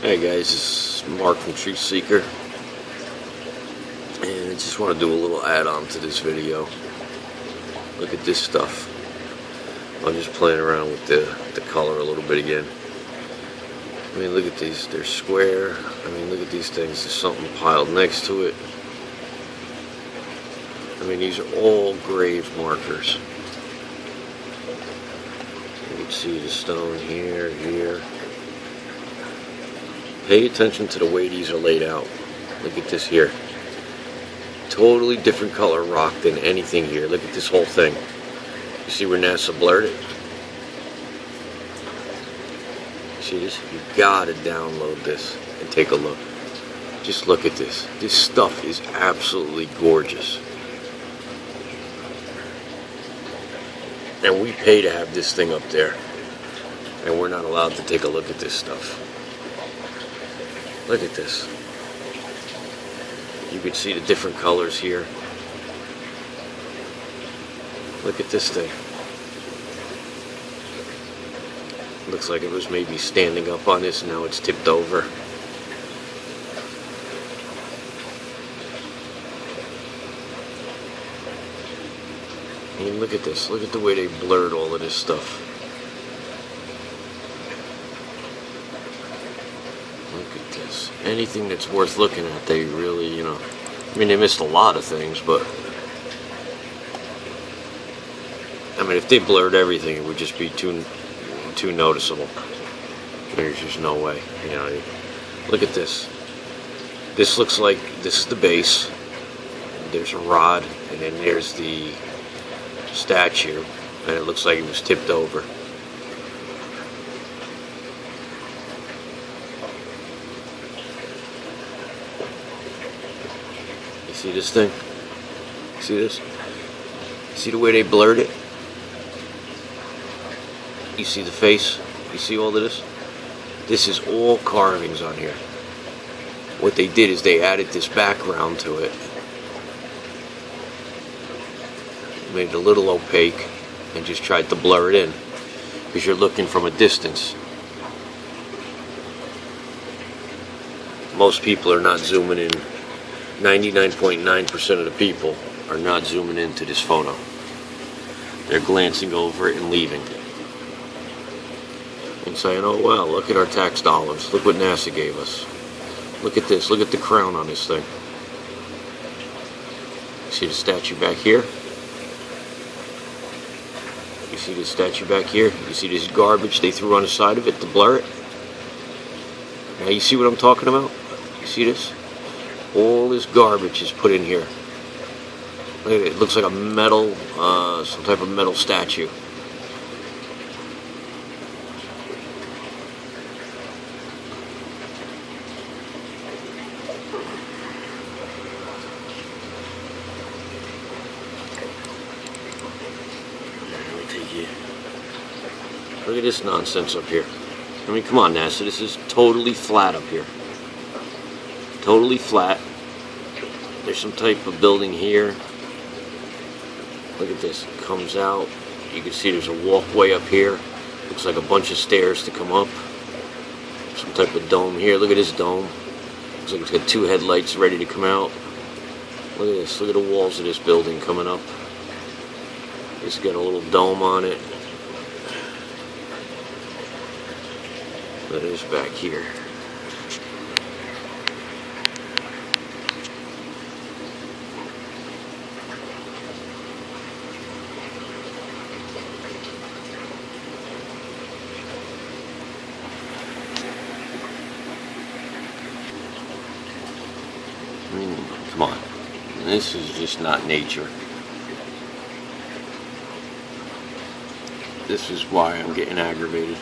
Hey guys, this is Mark from Truth Seeker, and I just want to do a little add-on to this video. Look at this stuff. I'm just playing around with the color a little bit again. I mean, look at these. They're square. I mean, look at these things. There's something piled next to it. I mean, these are all grave markers. You can see the stone here, here. Pay attention to the way these are laid out. Look at this here. Totally different color rock than anything here. Look at this whole thing. You see where NASA blurred it? See this? You gotta download this and take a look. Just look at this. This stuff is absolutely gorgeous. And we pay to have this thing up there. And we're not allowed to take a look at this stuff. Look at this. You can see the different colors here. Look at this thing. Looks like it was maybe standing up on this, and now it's tipped over. I mean, look at this. Look at the way they blurred all of this stuff. Look at this. Anything that's worth looking at, they really, I mean, they missed a lot of things, but I mean, if they blurred everything, it would just be too noticeable. There's just no way. Look at this. This looks like this is the base. There's a rod, and then there's the statue, and it looks like it was tipped over. You see this thing? See this? See the way they blurred it? You see the face? You see all of this? This is all carvings on here. What they did is they added this background to it. Made it a little opaque and just tried to blur it in because you're looking from a distance. Most people are not zooming in. 99.9% of the people are not zooming into this photo. They're glancing over it and leaving. And saying, oh wow, look at our tax dollars. Look what NASA gave us. Look at this. Look at the crown on this thing. See the statue back here? You see the statue back here? You see this garbage they threw on the side of it to blur it? Now you see what I'm talking about? You see this? All this garbage is put in here. Look at it. It looks like a metal, some type of metal statue. Look at this nonsense up here. I mean, come on, NASA. This is totally flat up here. Totally flat. There's some type of building here. Look at this. It comes out. You can see there's a walkway up here. Looks like a bunch of stairs to come up. Some type of dome here. Look at this dome. Looks like it's got two headlights ready to come out. Look at this. Look at the walls of this building coming up. It's got a little dome on it. That is back here. I mean, come on. This is just not nature. This is why I'm getting aggravated.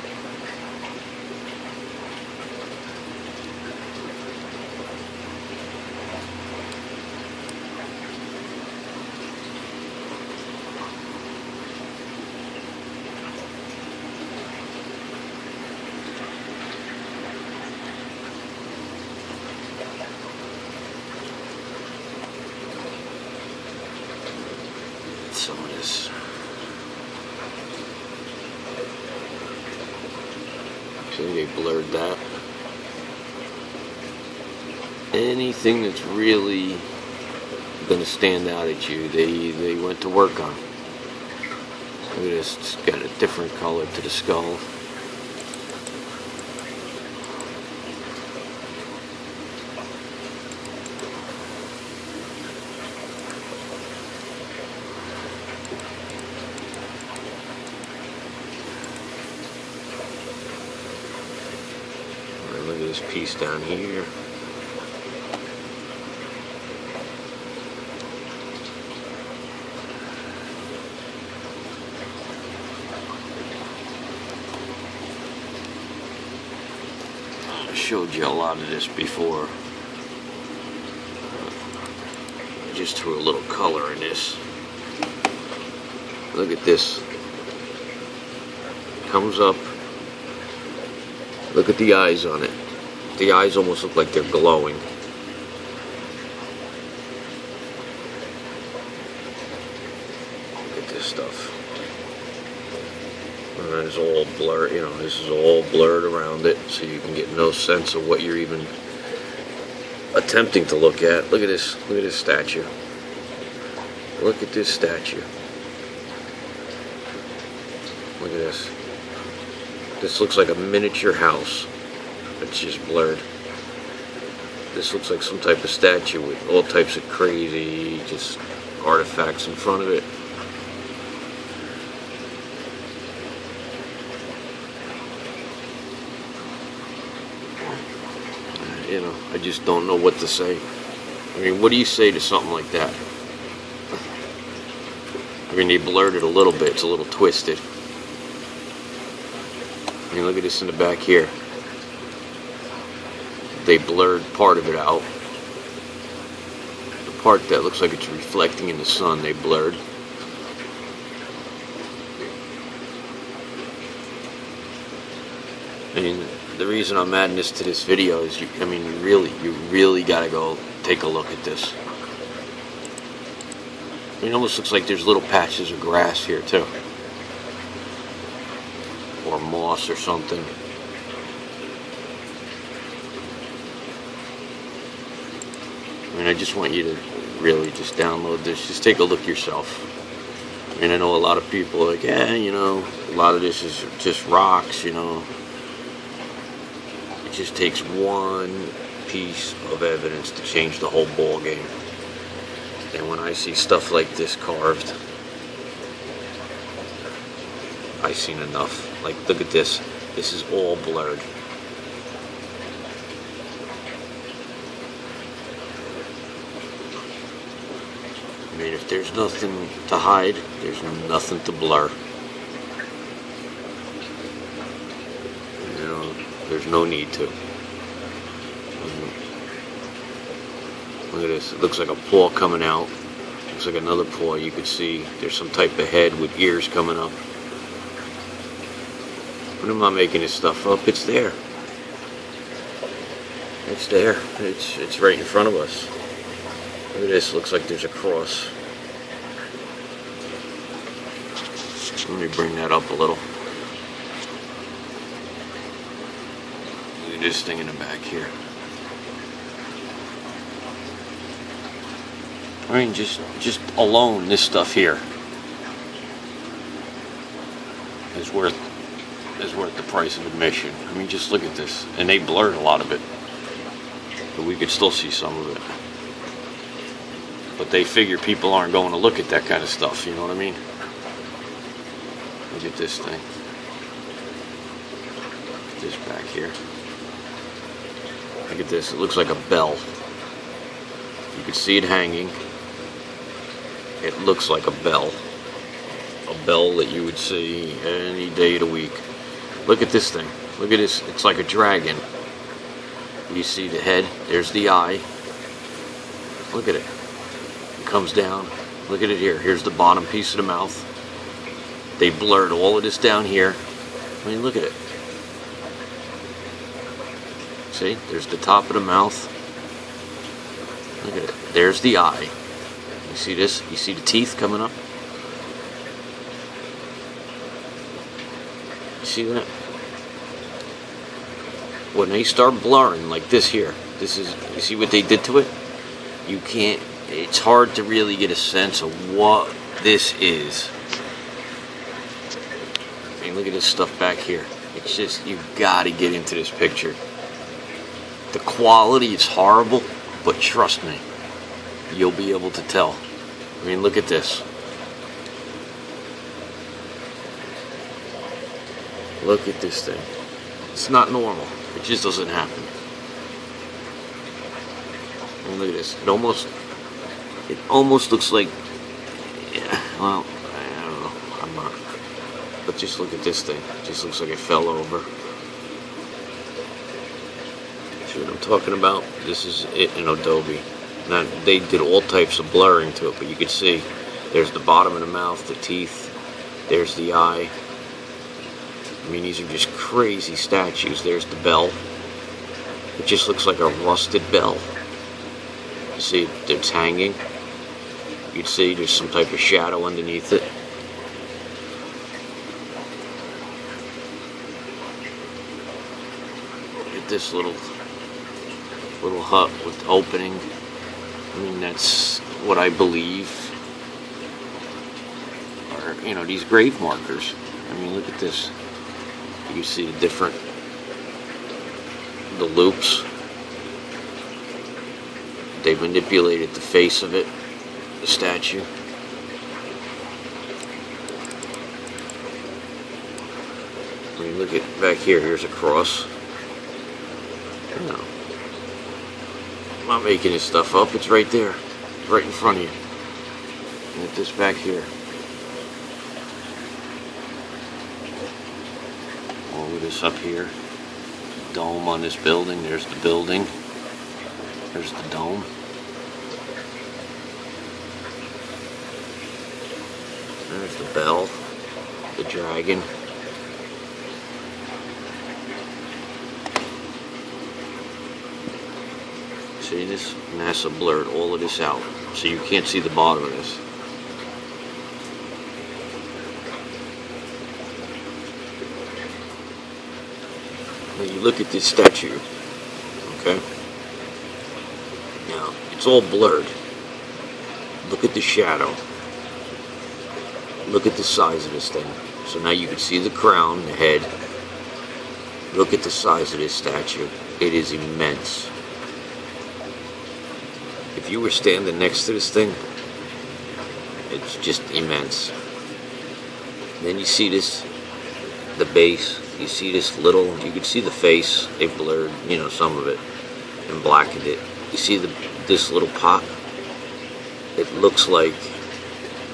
Some of this. See, they blurred that. anything that's really going to stand out at you, they went to work on. Look at this, it's got a different color to the skull. Look at this piece down here. I showed you a lot of this before. I just threw a little color in this. Look at this. Comes up. Look at the eyes on it. The eyes almost look like they're glowing. Look at this stuff. And it's all blurred, you know, this is all blurred around it, so you can get no sense of what you're even attempting to look at. Look at this statue. Look at this statue. Look at this. This looks like a miniature house. It's just blurred. This looks like some type of statue with all types of crazy just artifacts in front of it. You know, I just don't know what to say. I mean, what do you say to something like that? I mean, they blurred it a little bit. It's a little twisted. I mean, look at this in the back here. They blurred part of it out. The part that looks like it's reflecting in the sun, they blurred. I mean, the reason I'm adding this to this video is, you really gotta go take a look at this. I mean, it almost looks like there's little patches of grass here too. Or moss or something. I mean, I just want you to really just download this. Just take a look yourself. I mean, I know a lot of people are like, yeah, you know, a lot of this is just rocks, you know. It just takes one piece of evidence to change the whole ball game. And when I see stuff like this carved, I've seen enough. Like, look at this. This is all blurred. I mean, if there's nothing to hide, there's nothing to blur. You know, there's no need to. Look at this. It looks like a paw coming out. Looks like another paw. You could see there's some type of head with ears coming up. But I'm not making this stuff up. It's there. It's there. It's right in front of us. Look at this. Looks like there's a cross. Let me bring that up a little. Look at this thing in the back here. I mean, just alone, this stuff here is worth the price of admission. I mean, just look at this. And they blurred a lot of it, but we could still see some of it. But they figure people aren't going to look at that kind of stuff, you know what I mean? Look at this thing. Look at this back here. Look at this. It looks like a bell. You can see it hanging. It looks like a bell. A bell that you would see any day of the week. Look at this thing. Look at this. It's like a dragon. You see the head. There's the eye. Look at it. It comes down. Look at it here. Here's the bottom piece of the mouth. They blurred all of this down here. I mean, look at it. See? There's the top of the mouth. Look at it. There's the eye. You see this? You see the teeth coming up? You see that? When they start blurring like this here, This is, you see what they did to it? You can't, it's hard to really get a sense of what this is. I mean, look at this stuff back here. It's just, you've got to get into this picture. The quality is horrible, but trust me, you'll be able to tell. I mean, look at this. Look at this thing. It's not normal. It just doesn't happen. And look at this. It almost looks like, yeah, well, I don't know. I'm not. But just look at this thing. It just looks like it fell over. See what I'm talking about? This is it in Adobe. Now, they did all types of blurring to it, but you can see there's the bottom of the mouth, the teeth, there's the eye. I mean, these are just crazy statues. There's the bell. It just looks like a rusted bell. You see, it's hanging. You'd see there's some type of shadow underneath it. Look at this little hut with opening. I mean, that's what I believe are, you know, these grave markers. I mean, look at this. You see the different, the loops. They manipulated the face of it, the statue. I mean, look at back here. Here's a cross. No. I'm not making this stuff up. It's right there. It's right in front of you. Look at this back here. Look at this up here. Dome on this building. There's the building. There's the dome. There's the bell. The dragon. See this? NASA blurred all of this out, so you can't see the bottom of this. Now you look at this statue, okay? Now, it's all blurred. Look at the shadow. Look at the size of this thing. So now you can see the crown, the head. Look at the size of this statue. It is immense. If you were standing next to this thing, it's just immense. Then you see this, the base. You see this little, you can see the face. They blurred, you know, some of it and blackened it. You see this little pot? It looks like,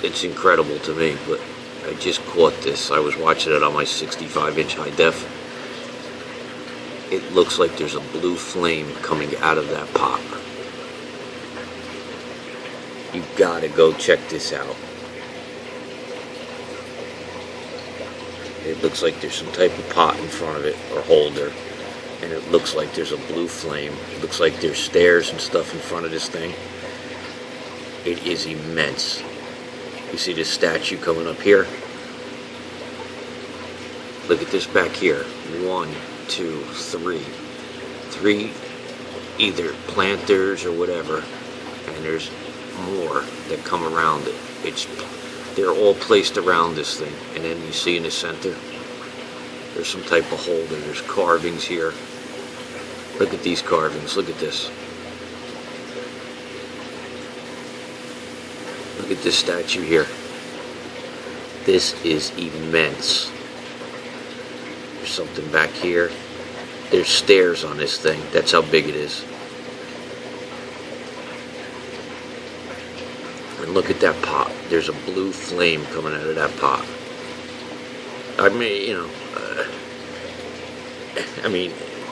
it's incredible to me, but I just caught this. I was watching it on my 65-inch high def. It looks like there's a blue flame coming out of that pot. You gotta go check this out. It looks like there's some type of pot in front of it, or holder, and it looks like there's a blue flame. It looks like there's stairs and stuff in front of this thing. It is immense. You see this statue coming up here? Look at this back here. 1, 2, 3. 3 either planters or whatever, and there's more that come around it. They're all placed around this thing, and then you see in the center there's some type of holder. There's carvings here. Look at these carvings. Look at this. Look at this statue here. This is immense. There's something back here. There's stairs on this thing. That's how big it is. And look at that pot. There's a blue flame coming out of that pot. I mean, you know,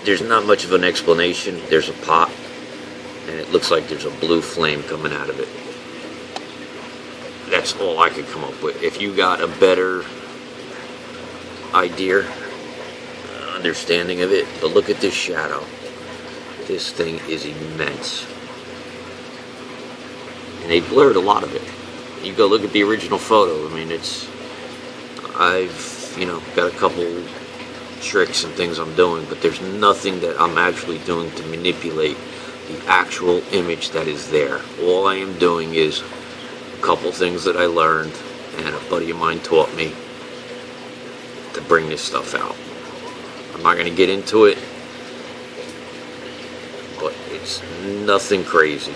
there's not much of an explanation. There's a pot, and it looks like there's a blue flame coming out of it. That's all I could come up with. If you got a better idea, understanding of it, but look at this shadow. This thing is immense. And they blurred a lot of it. You go look at the original photo. I mean, I've, you know, got a couple tricks and things I'm doing, but there's nothing that I'm actually doing to manipulate the actual image that is there. All I am doing is a couple things that I learned and a buddy of mine taught me to bring this stuff out. I'm not going to get into it, but it's nothing crazy.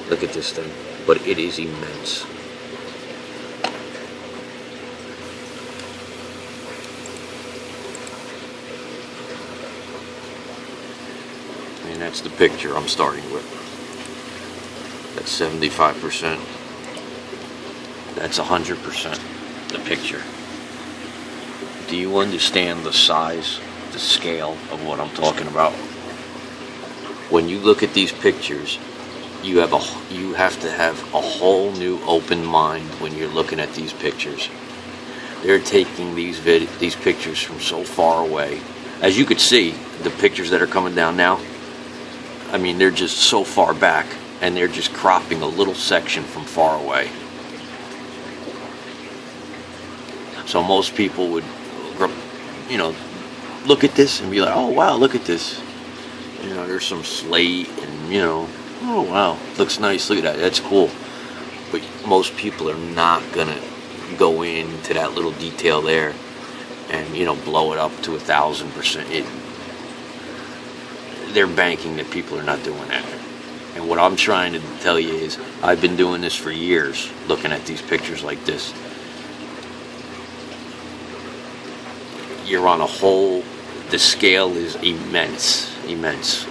Look at this thing, but it is immense. And that's the picture I'm starting with. That's 75%. That's 100% the picture. Do you understand the size, the scale of what I'm talking about? When you look at these pictures, you have to have a whole new open mind when you're looking at these pictures. They're taking these pictures from so far away. As you could see, the pictures that are coming down now, I mean, they're just so far back, and they're just cropping a little section from far away. So most people would, you know, look at this and be like, oh wow, look at this. You know, there's some slate and, you know, oh wow, looks nice, look at that, that's cool. But most people are not gonna go into that little detail there and, you know, blow it up to 1,000%. They're banking that people are not doing that. And what I'm trying to tell you is, I've been doing this for years, looking at these pictures like this. You're on a whole, the scale is immense, immense.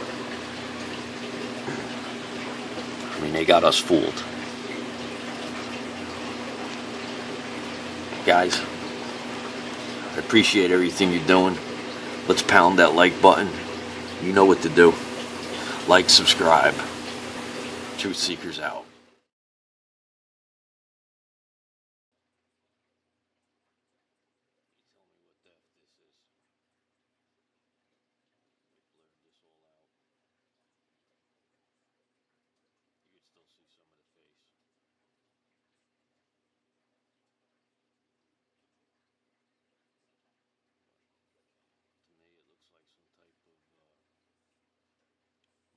I mean, they got us fooled. Guys, I appreciate everything you're doing. Let's pound that like button. You know what to do. Like, subscribe. Truth Seekers out.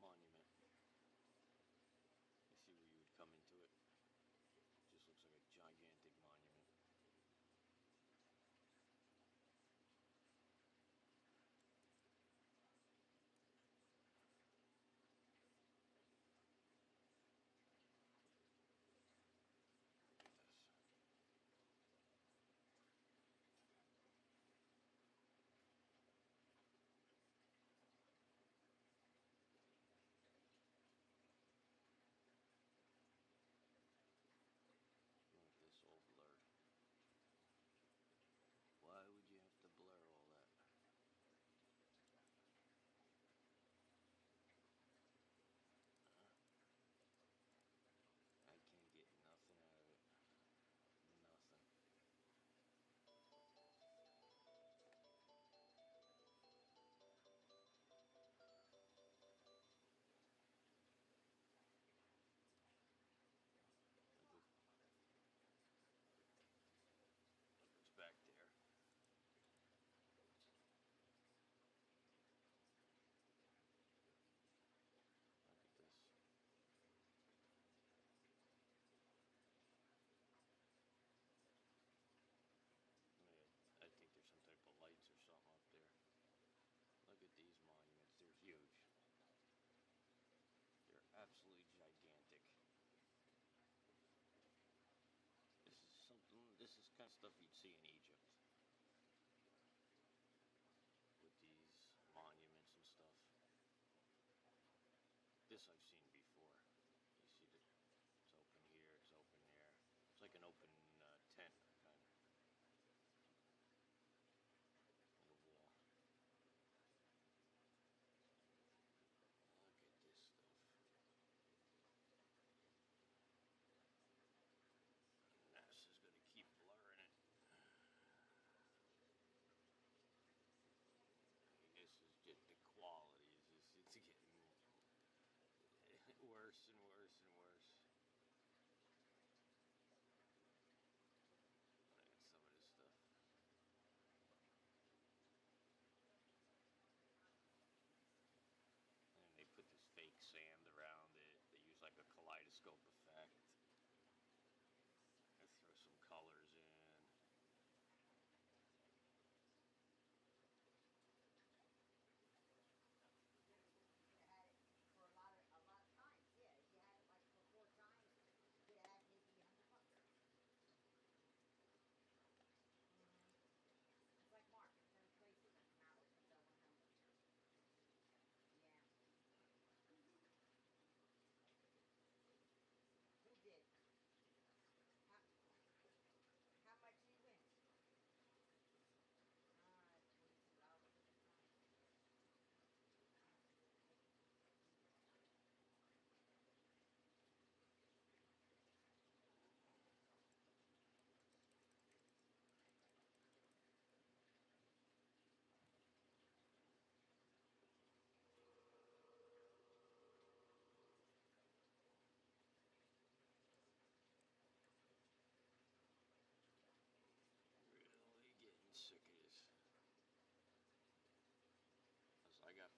Monument. You see where you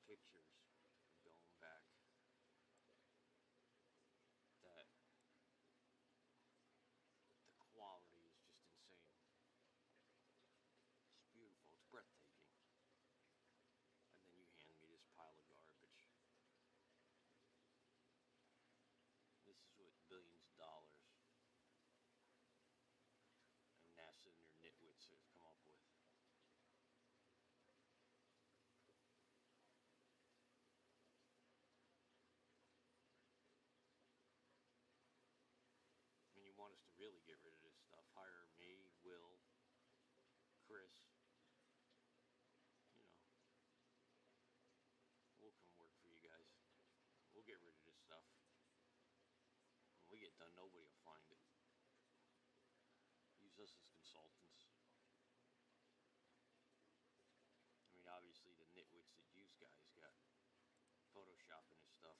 pictures going back that the quality is just insane. It's beautiful, it's breathtaking. And then you hand me this pile of garbage. This is what billions of dollars and NASA and their nitwits have come up with. I mean, you want us to really get rid of this stuff. Hire me, Will, Chris. You know, we'll come work for you guys. We'll get rid of this stuff. When we get done, nobody will find it. Use us as consultants. I mean, obviously the nitwits that use guys got Photoshop and this stuff.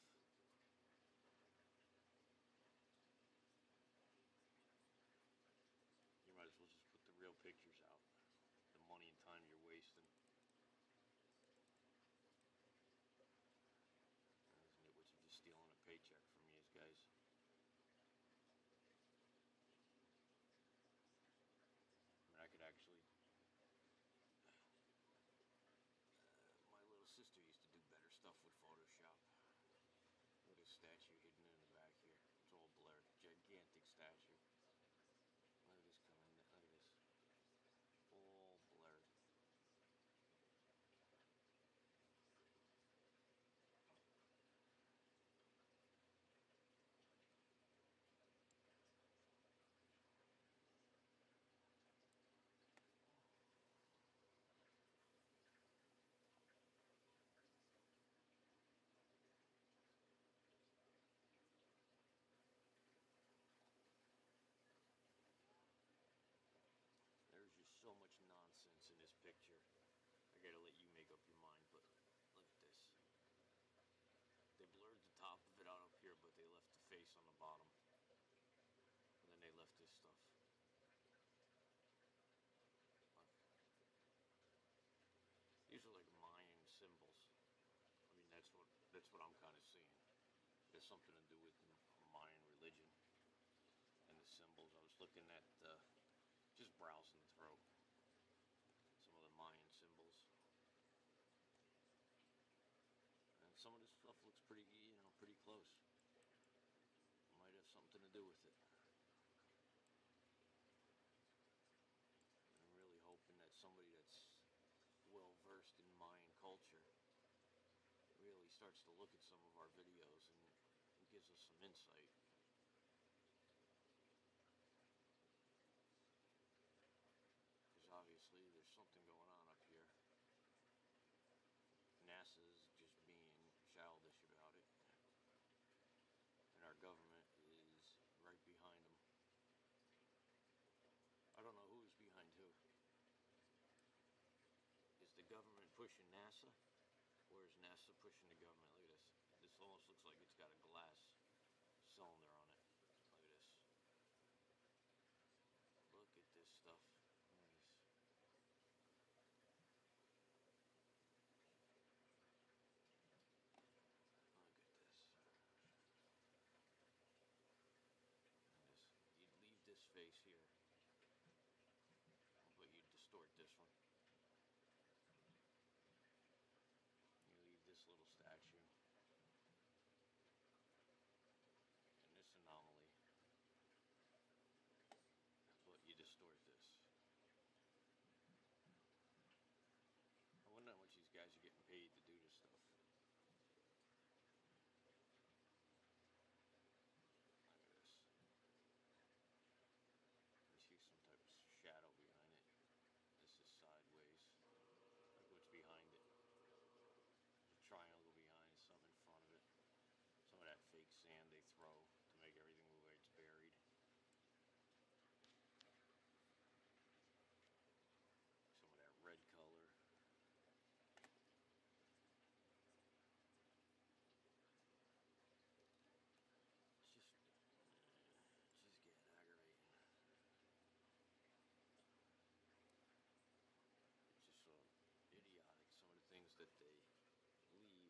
You might as well just put the real pictures out. The money and time you're wasting. These nitwits are just stealing a paycheck from these guys. I mean, I could actually... my little sister used to do better stuff with Photoshop. Look at this statue hidden in the back here. It's all blurred. Gigantic statue. Look at this coming. Look at this. All blurred. There's just so much nonsense in this picture. I gotta let you make up your mind, but look at this. They blurred the top of it out up here, but they left the face on the bottom. And then they left this stuff. Look. These are like Mayan symbols. I mean, that's what I'm kind of seeing. It has something to do with Mayan religion and the symbols. I was looking at just browsing through some of the Mayan symbols, and some of this stuff looks pretty, you know, pretty close. Might have something to do with it. I'm really hoping that somebody that's well versed in Mayan culture really starts to look at some of our videos and gives us some insight. Because obviously there's something going on up here. NASA's just being childish about it, and our government is right behind them. I don't know who's behind who. Is the government pushing NASA, or is NASA pushing the government? Look at this. This almost looks like it's got a glass cylinder on it. Look at this. Look at this stuff. Look at this. Look at this. Look at this. You'd leave this face here, but you'd distort this one. You leave this little statue and this anomaly, but you distort this. I wonder how much these guys are getting paid to do this stuff. Look at this. You see some type of shadow behind it. This is sideways. Look what's behind it. There's a triangle behind, something in front of it. Some of that fake sand they throw to make everything look like it's buried. Some of that red color. It's just getting aggravating. It's just so idiotic, some of the things that they leave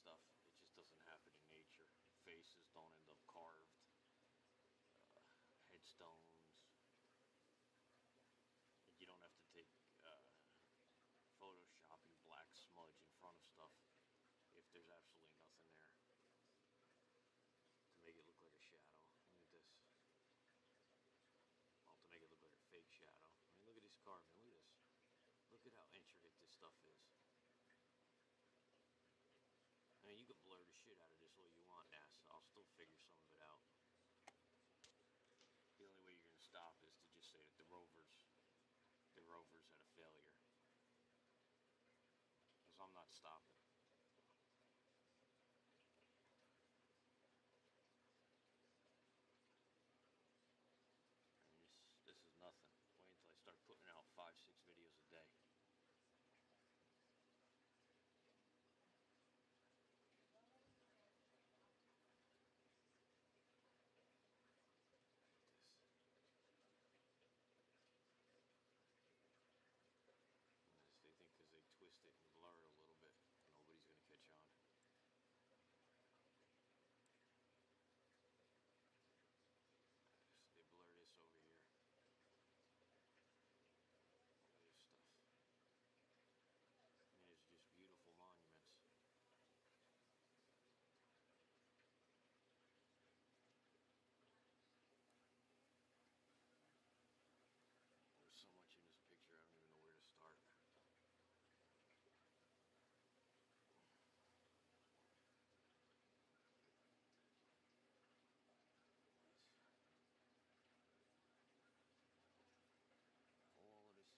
stuff. It just doesn't happen in nature. Faces don't end up carved. Headstones. You don't have to take Photoshopping black smudge in front of stuff if there's absolutely nothing there to make it look like a shadow. Look at this. Well, to make it look like a fake shadow. I mean, look at this carving. Look at this. Look at how intricate this stuff is. I mean, you can blur the shit out of this all you want, NASA. I'll still figure some of it out. The only way you're going to stop is to just say that the rovers had a failure. Because I'm not stopping. I mean, this is nothing. Wait until I start putting out 5-6 videos a day. They think because they twist it and blur it a little bit, nobody's going to catch on. So they blur this over here. All this stuff. I mean, it's just beautiful monuments. There's so much in this picture, I don't even know where to start. All of this is blurred. But look at this.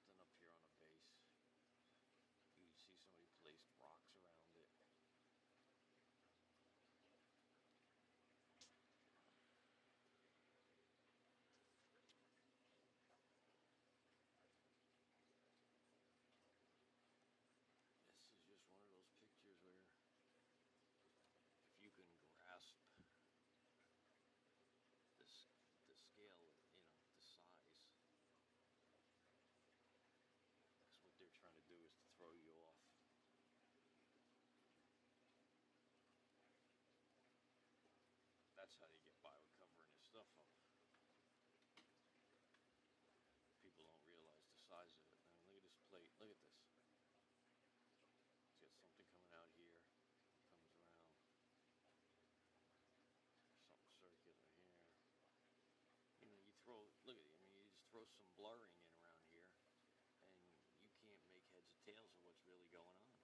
There's something up here on a base. You can see somebody placed rocks around it. This is just one of those pictures where if you can grasp the scale, the size, that's what they're trying to do, is to throw you off. That's how they get by with covering this stuff up. People don't realize the size of it. I mean, look at this plate. Look at this. It's got something coming out here. It comes around. Something circular here. You throw, look at it. I mean, you just throw some blurring in around here, and you can't make heads or tails of what's really going on.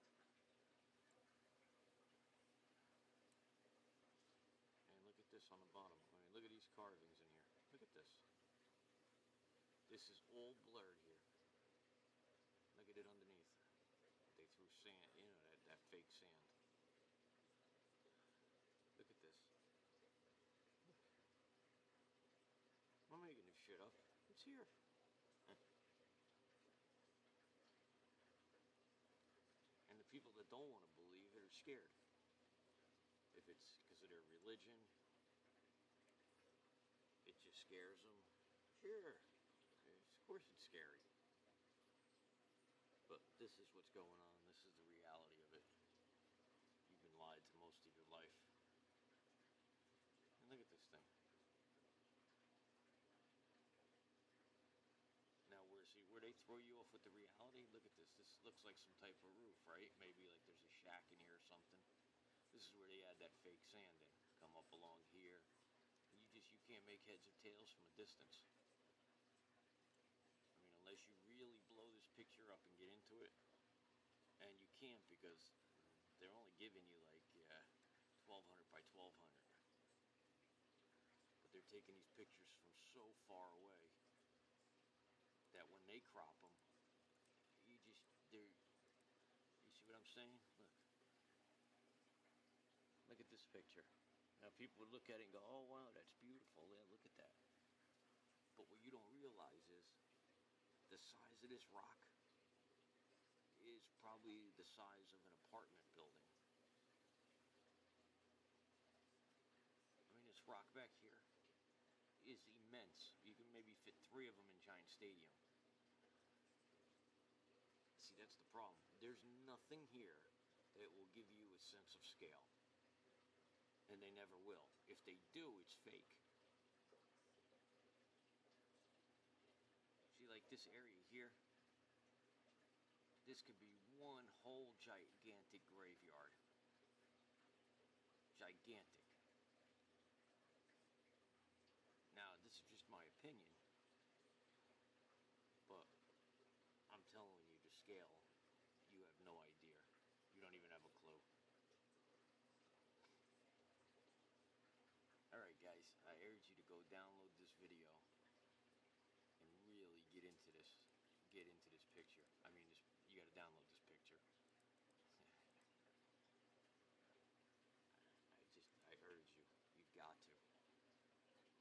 And look at this on the bottom. I mean, look at these carvings in here. Look at this. This is all blurred here. Look at it underneath. They threw sand, that fake sand. Look at this. I'm making this shit up. It's here. And the people that don't want to believe it are scared. If it's because of their religion, it just scares them. Sure. Of course it's scary. But this is what's going on. This is the reality of it. You've been lied to most of your life. And look at this thing. Now, where they throw you off with the reality, look at this. This looks like some type of roof, right? Maybe like there's a shack in here or something. This is where they add that fake sand in. Come up along here. And you can't make heads or tails from a distance. I mean, unless you really blow this picture up and get into it. And you can't, because they're only giving you like 1200 by 1200. But they're taking these pictures from so far away that when they crop them, you see what I'm saying? Look at this picture. Now people would look at it and go, oh wow, that's beautiful. Yeah, look at that. But what you don't realize is the size of this rock is probably the size of an apartment building. rock back here is immense. You can maybe fit 3 of them in Giant Stadium. See, that's the problem. There's nothing here that will give you a sense of scale. And they never will. If they do, it's fake. See, like this area here, this could be one whole gigantic graveyard. Gigantic. Now, this is just my opinion, but I'm telling you, the scale, you have no idea. You don't even have a clue. Alright guys, I urge you to go download this video and really get into this picture. I mean, you gotta download this picture. I urge you, you've got to.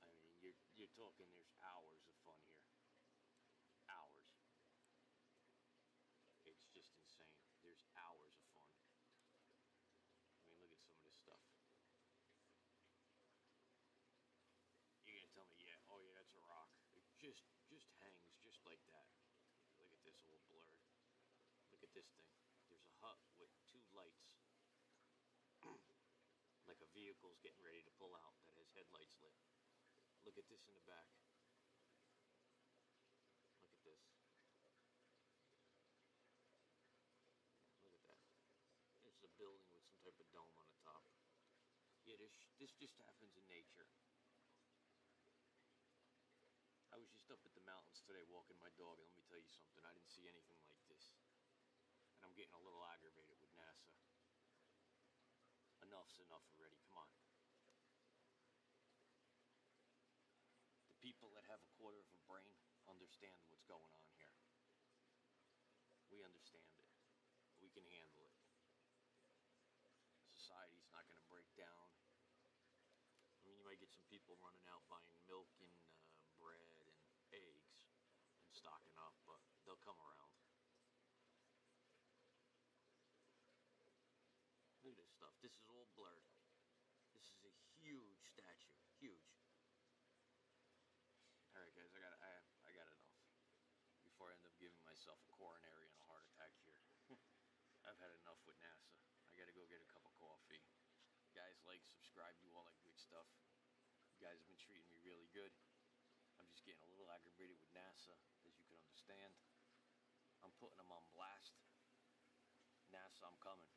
I mean, you're talking, there's hours of fun here. Hours. It's just insane. There's hours of fun. I mean, look at some of this stuff. You're gonna tell me, yeah, oh yeah, that's a rock. It just hangs just like that. Look at this, all blurred. Look at this thing. There's a hut with 2 lights. Like a vehicle's getting ready to pull out that has headlights lit. Look at this in the back. Look at this. Look at that. It's a building with some type of dome on the top. Yeah, this just happens in nature. I was just up at the mountains today walking my dog, and let me tell you something, I didn't see anything like this. And I'm getting a little aggravated with NASA. Enough's enough already, come on. The people that have a quarter of a brain understand what's going on here. We understand it. We can handle it. Society's not going to break down. I mean, you might get some people running out buying milk and bread and eggs and stocking up, but they'll come around. Look at this stuff. This is all blurred. This is a huge statue. Huge. Alright guys, I got enough. Before I end up giving myself a coronary and a heart attack here. I've had enough with NASA. I gotta go get a cup of coffee. Guys, like, subscribe, do all that good stuff. You guys have been treating me really good. I'm just getting a little aggravated with NASA, as you can understand. I'm putting them on blast. NASA, I'm coming.